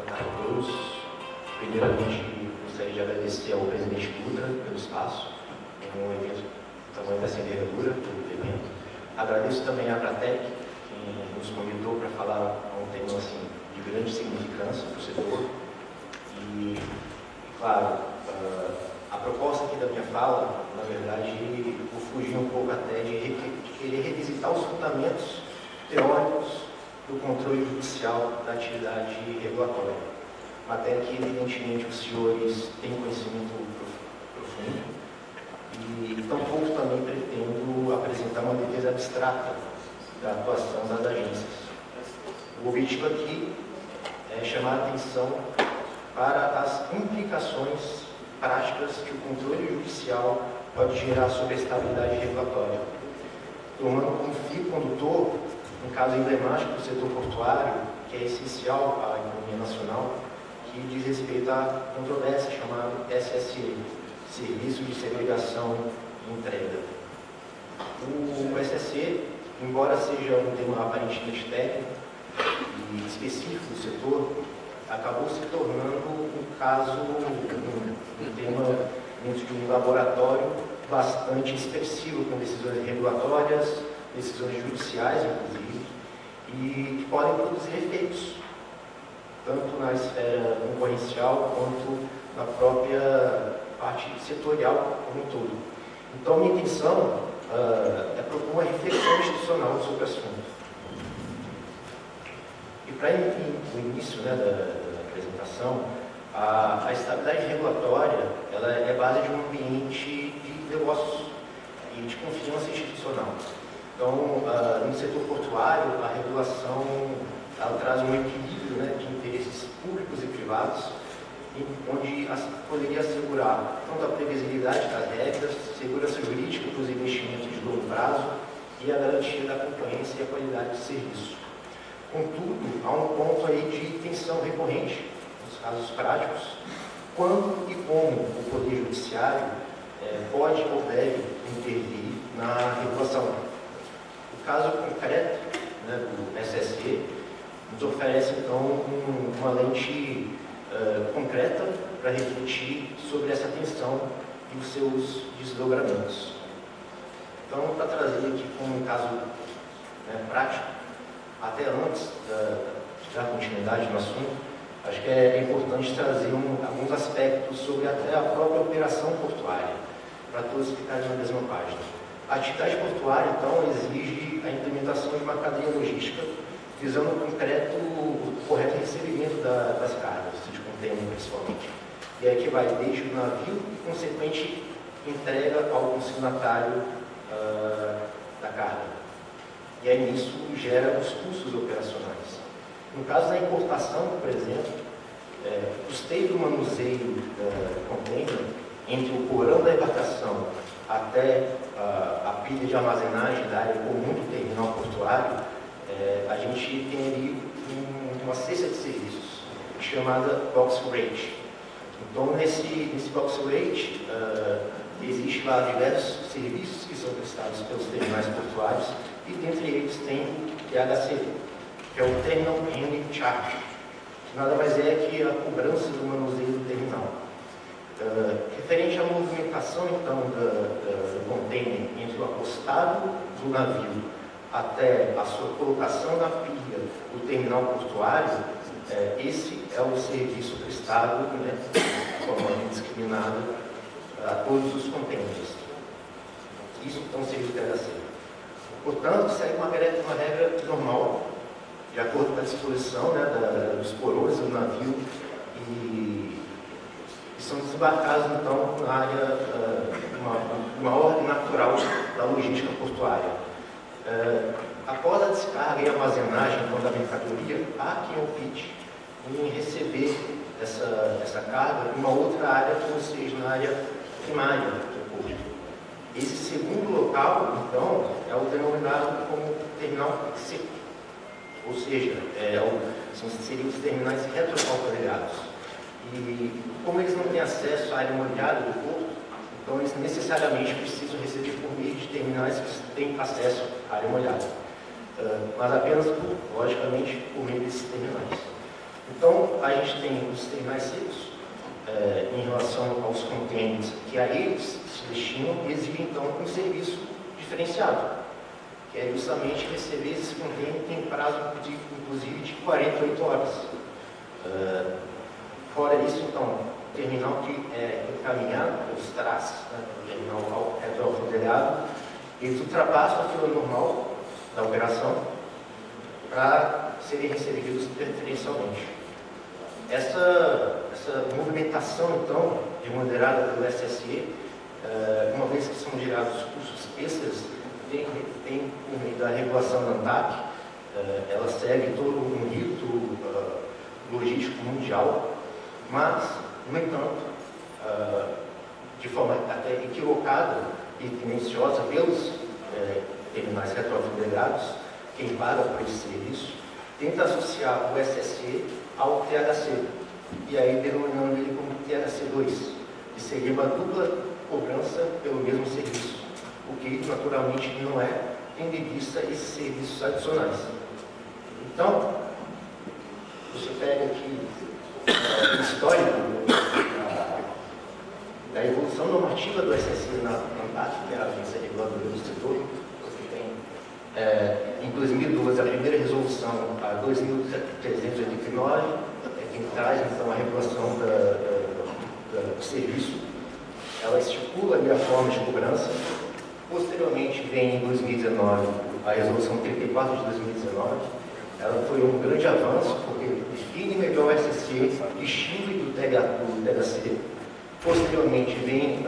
tarde a todos. Primeiramente, gostaria de agradecer ao presidente Dutra pelo espaço, em um evento do tamanho dessa envergadura do evento. Agradeço também à Pratec, que nos convidou para falar um tema assim, de grande significância para o setor. E claro, a proposta aqui da minha fala, na verdade, vou fugir um pouco até de querer revisitar os fundamentos teóricos do controle judicial da atividade regulatória. Matéria que, evidentemente, os senhores têm conhecimento profundo e, tampouco também pretendo apresentar uma defesa abstrata da atuação das agências. O objetivo aqui é chamar a atenção para as implicações práticas que o controle judicial pode gerar sobre a estabilidade regulatória, tomando como fio condutor um caso emblemático do setor portuário, que é essencial à economia nacional, que diz respeito à controvérsia chamada SSE, Serviço de Segregação e Entrega. O SSE, embora seja um tema aparentemente técnico e específico do setor, acabou se tornando um caso, um tema dentro de um laboratório bastante expressivo, com decisões regulatórias, decisões judiciais, inclusive, e que podem produzir efeitos, tanto na esfera concorrencial quanto na própria parte setorial como um todo. Então, minha intenção é propor uma reflexão institucional sobre o assunto. E para o início, né, da apresentação, a estabilidade regulatória ela é base de um ambiente de negócios e de confiança institucional. Então, no setor portuário, a regulação ela traz um equilíbrio, né, de interesses públicos e privados, onde poderia assegurar tanto a previsibilidade das regras, segurança jurídica para os investimentos de longo prazo e a garantia da concorrência e a qualidade de serviço. Contudo, há um ponto aí de tensão recorrente, nos casos práticos, quando e como o Poder Judiciário pode ou deve intervir na regulação. O caso concreto, né, do SSE nos oferece, então, uma lente concreta para refletir sobre essa tensão e os seus desdobramentos. Então, para trazer aqui como um caso, né, prático, até antes da continuidade no assunto, acho que é importante trazer alguns aspectos sobre até a própria operação portuária, para todos ficarem na mesma página. A atividade portuária, então, exige a implementação de uma cadeia logística, visando o concreto, o correto recebimento das cargas, de contêiner principalmente. E aí que vai desde o navio e, consequente, entrega ao consignatário da carga. E aí nisso gera os custos operacionais. No caso da importação, por exemplo, o custeio do manuseio do container, entre o porão da embarcação até a pilha de armazenagem da área comum do terminal portuário, a gente tem ali uma cesta de serviços, chamada box rate. Então, nesse box rate, existe lá diversos serviços que são prestados pelos terminais portuários, e dentre eles tem o THCV, que é o Terminal Handling Charge, que nada mais é que a cobrança do manuseio do terminal. Referente à movimentação, então, do container entre o acostado do navio até a sua colocação na pilha do terminal portuário, esse é o serviço prestado, né, de forma indiscriminada a todos os containers. Isso, então, seria o THC. Portanto, segue uma regra normal, de acordo com a disposição, né, dos porões do navio, e são desembarcados, então, na área, uma ordem natural da logística portuária. Após a descarga e armazenagem, então, da mercadoria, há quem opte em receber essa carga em uma outra área, ou seja, na área primária do porto. Esse segundo local, então, é o denominado como terminal seco, ou seja, seriam os terminais retroalvereados. E como eles não têm acesso à área molhada do porto, então eles necessariamente precisam receber por meio de terminais que têm acesso à área molhada, mas apenas, logicamente, por meio desses terminais. Então, a gente tem os terminais secos, em relação aos contêineres que a eles se destinam, e exigem então um serviço diferenciado, que é justamente receber esses contêineres em prazo, inclusive, de 48 horas. Fora isso, então, o terminal que é encaminhado pelos traços, né, o terminal retroalfundegado, eles ultrapassam a fila normal da operação para serem recebidos preferencialmente. Essa movimentação, então, de moderada pelo SSE, uma vez que são gerados custos extras, tem por meio da regulação da ANTAC, ela segue todo um rito logístico mundial, mas, no entanto, de forma até equivocada e tendenciosa pelos terminais retroalfundegado, quem paga por esse serviço, tenta associar o SSE ao THC, e aí denominando ele como THC2, que seria uma dupla cobrança pelo mesmo serviço, o que naturalmente não é, tendo em vista esses serviços adicionais. Então, você pega aqui o histórico da evolução normativa do SSE na ANTAC, que é a agência reguladora do setor. Você tem, em 2012, a primeira resolução, a 2389, que traz então a regulação do serviço. Ela estipula ali a forma de cobrança. Posteriormente, vem em 2019 a resolução 34 de 2019. Ela foi um grande avanço, porque define melhor o SSE, distingue do THC. Posteriormente, vem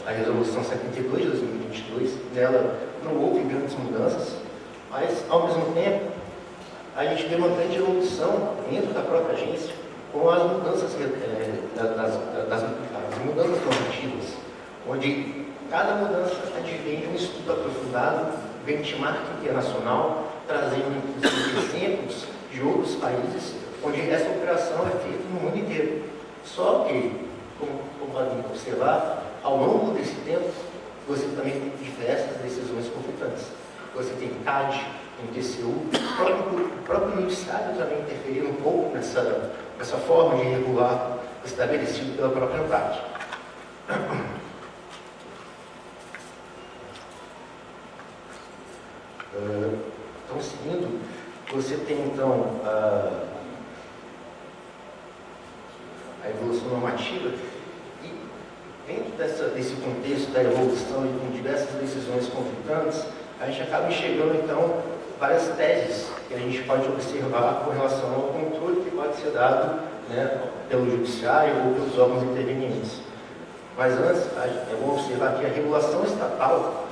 a resolução 72 de 2022. Nela não houve grandes mudanças, mas, ao mesmo tempo, a gente vê uma grande evolução dentro da própria agência com as mudanças, as mudanças normativas, onde cada mudança advém de um estudo aprofundado, benchmark internacional, trazendo inclusive exemplos de outros países, onde essa operação é feita no mundo inteiro. Só que, como podem observar, ao longo desse tempo, você também tem diversas decisões conflitantes. Você tem CAD, tem TCU, o próprio judiciário também interferiu um pouco nessa forma de regular estabelecido pela própria ANTAC. Então, seguindo, você tem então a evolução normativa, e dentro desse contexto da evolução e com diversas decisões conflitantes, a gente acaba enxergando então várias teses que a gente pode observar com relação ao controle que pode ser dado, né, pelo judiciário ou pelos órgãos intervenientes. Mas antes, é bom observar que a regulação estatal,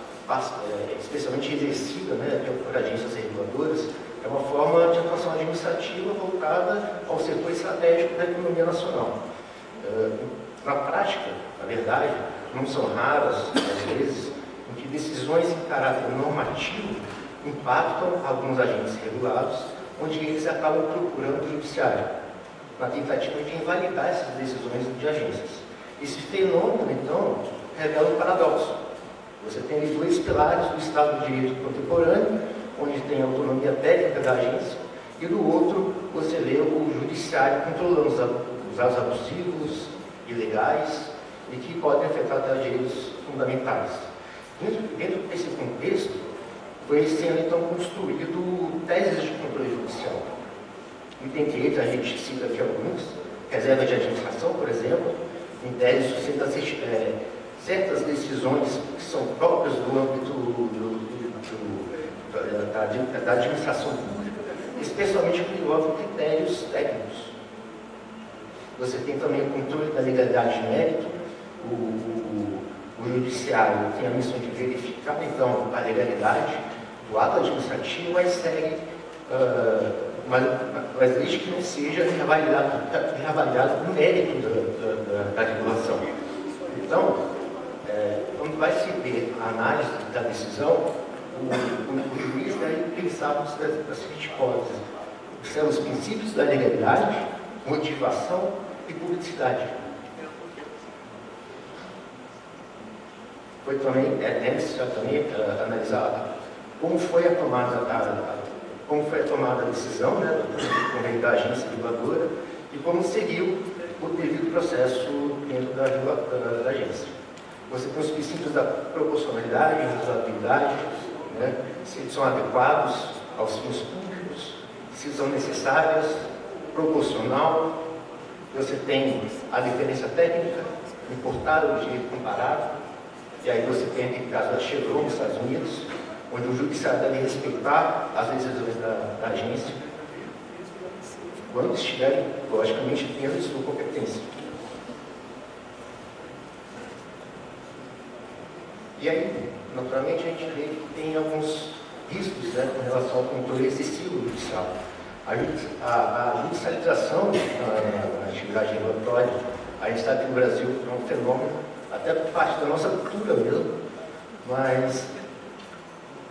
especialmente exercida, né, por agências reguladoras, é uma forma de atuação administrativa voltada ao setor estratégico da economia nacional. Na prática, na verdade, não são raras, às vezes, em que decisões em caráter normativo impactam alguns agentes regulados, onde eles acabam procurando o judiciário, na tentativa de invalidar essas decisões de agências. Esse fenômeno, então, revela um paradoxo. Você tem ali dois pilares do Estado de Direito contemporâneo, onde tem a autonomia técnica da agência, e do outro você vê o judiciário controlando os atos abusivos, ilegais, e que podem afetar até direitos fundamentais. Dentro desse contexto, foi sendo então construído teses de controle judicial. E dentre eles, a gente cita aqui alguns: reserva de administração, por exemplo, em tese sustenta certas decisões que são próprias do âmbito da administração pública, especialmente quando envolvem critérios técnicos. Você tem também o controle da legalidade de mérito. O judiciário tem a missão de verificar, então, a legalidade do ato administrativo, mas segue, mas desde que não seja reavaliado o mérito da regulação. Então, quando vai se ter a análise da decisão, o juiz deve pensar nas seguintes hipóteses: são os princípios da legalidade, motivação e publicidade. Foi também necessário analisar como foi a tomada como foi a tomada da decisão, né, da agência reguladora, e como seguiu o devido processo dentro da agência. Você tem os princípios da proporcionalidade, razoabilidade, né, se eles são adequados aos fins públicos, se são necessárias, proporcional. Você tem a diferença técnica, importada do direito comparado, e aí você tem aquele caso da Chevron nos Estados Unidos, onde o judiciário deve respeitar as decisões da agência, quando estiverem, logicamente, dentro de sua competência. E aí, naturalmente, a gente vê que tem alguns riscos, né, com relação ao controle excessivo judicial. A judicialização na atividade regulatória, a gente sabe que no Brasil é um fenômeno, até por parte da nossa cultura mesmo, mas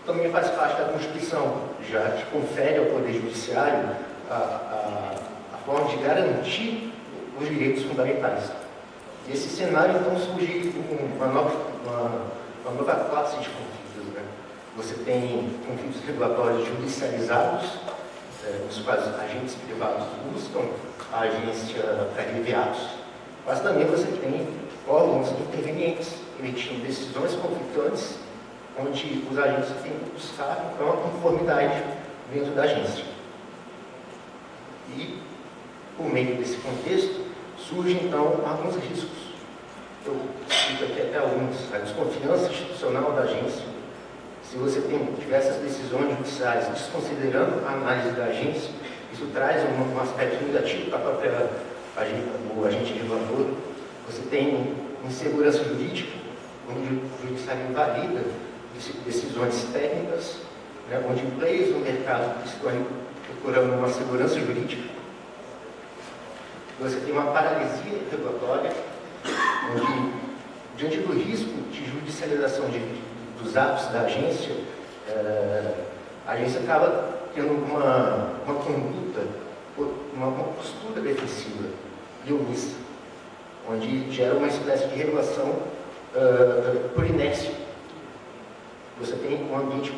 também faz parte da Constituição, já que confere ao Poder Judiciário a forma de garantir os direitos fundamentais. E esse cenário, então, surge uma nova classe de conflitos, né? Você tem conflitos regulatórios judicializados, nos quais agentes privados buscam a agência para aliviar, mas também você tem órgãos intervenientes, emitindo decisões conflitantes, onde os agentes têm que buscar então, a conformidade dentro da agência. E, por meio desse contexto, surgem então alguns riscos. Eu cito aqui até alguns. A desconfiança institucional da agência. Se você tem diversas decisões judiciais desconsiderando a análise da agência, isso traz um aspecto negativo para a própria agente regulador. Você tem insegurança jurídica, onde o judiciário invalida decisões técnicas, né, onde players no mercado estão procurando uma segurança jurídica. Você tem uma paralisia regulatória, onde, diante do risco de judicialização dos atos da agência, a agência acaba tendo uma conduta, uma postura defensiva e omissa, onde gera uma espécie de regulação por inércia. Você tem um ambiente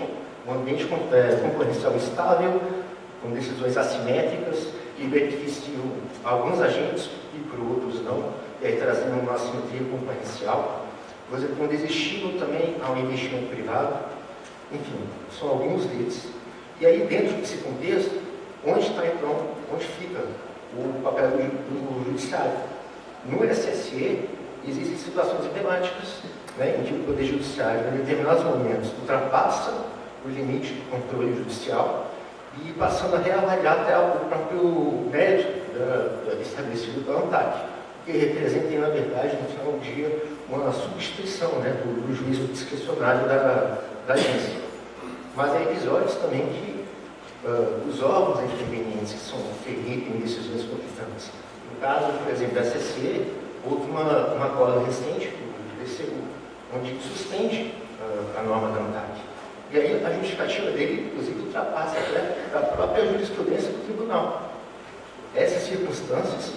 concorrencial estável, com decisões assimétricas, que beneficiam alguns agentes e por outros não, e aí trazendo uma assimetria concorrencial. Você tem um desestímulo também ao investimento privado. Enfim, são alguns deles. E aí, dentro desse contexto, onde fica o papel do judiciário? No SSE, existem situações emblemáticas, né, em que o Poder Judiciário, em determinados momentos, ultrapassa o limite do controle judicial e passando a reavaliar até o próprio mérito estabelecido pela ANTAC, que representa, na verdade, no final do dia, uma substituição, né, do juízo discricionário da agência. Mas há episódios também que os órgãos intervenientes que emitem decisões conflitantes. No caso, por exemplo, da SSE, houve uma acordo recente do TCU, onde suspende a norma da ANTAC. E aí a justificativa dele, inclusive, ultrapassa até a própria jurisprudência do tribunal. Essas circunstâncias,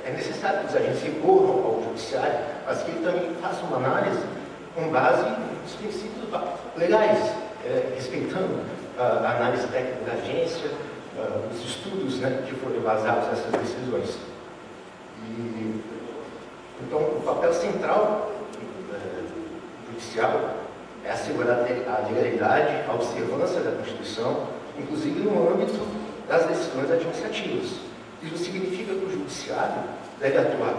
é necessário que os agentes recorram ao judiciário, mas que ele também faça uma análise com base nos princípios legais, respeitando a análise técnica da agência, os estudos, né, que foram basados nessas decisões. Então, o papel central judicial é assegurar a legalidade, a observância da Constituição, inclusive no âmbito das decisões administrativas. Isso significa que o Judiciário deve atuar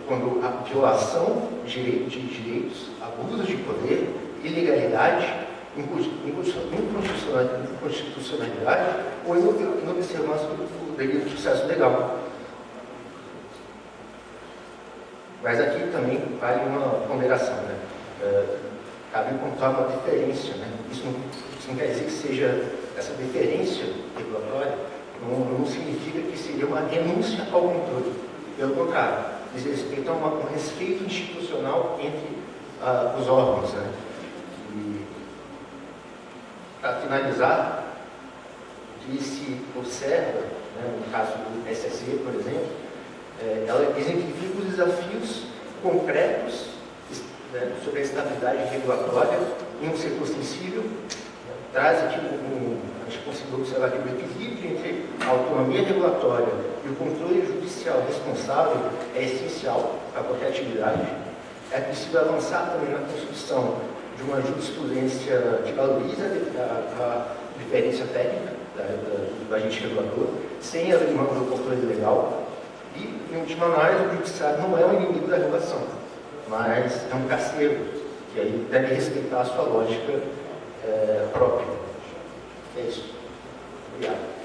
quando a violação de direitos, abuso de poder, ilegalidade, inconstitucionalidade ou inobservância do devido processo legal. Mas aqui também vale uma ponderação, né? Cabe encontrar uma deferência, né? Isso não quer dizer que seja essa deferência regulatória, não significa que seria uma renúncia ao controle. Pelo contrário, diz respeito a um respeito institucional entre os órgãos, né? E, para finalizar, o que se observa, né, no caso do SSE, por exemplo, ela exemplifica os desafios concretos, né, sobre a estabilidade regulatória em um setor sensível, traz aqui a gente conseguiu observar que o equilíbrio entre a autonomia regulatória e o controle judicial responsável é essencial para qualquer atividade. É preciso avançar também na construção de uma jurisprudência que valoriza a diferença técnica do agente regulador, sem abrir mão do controle legal. E, em última análise, o judiciário não é um inimigo da regulação, mas é um parceiro, que aí deve respeitar a sua lógica própria. É isso. Obrigado.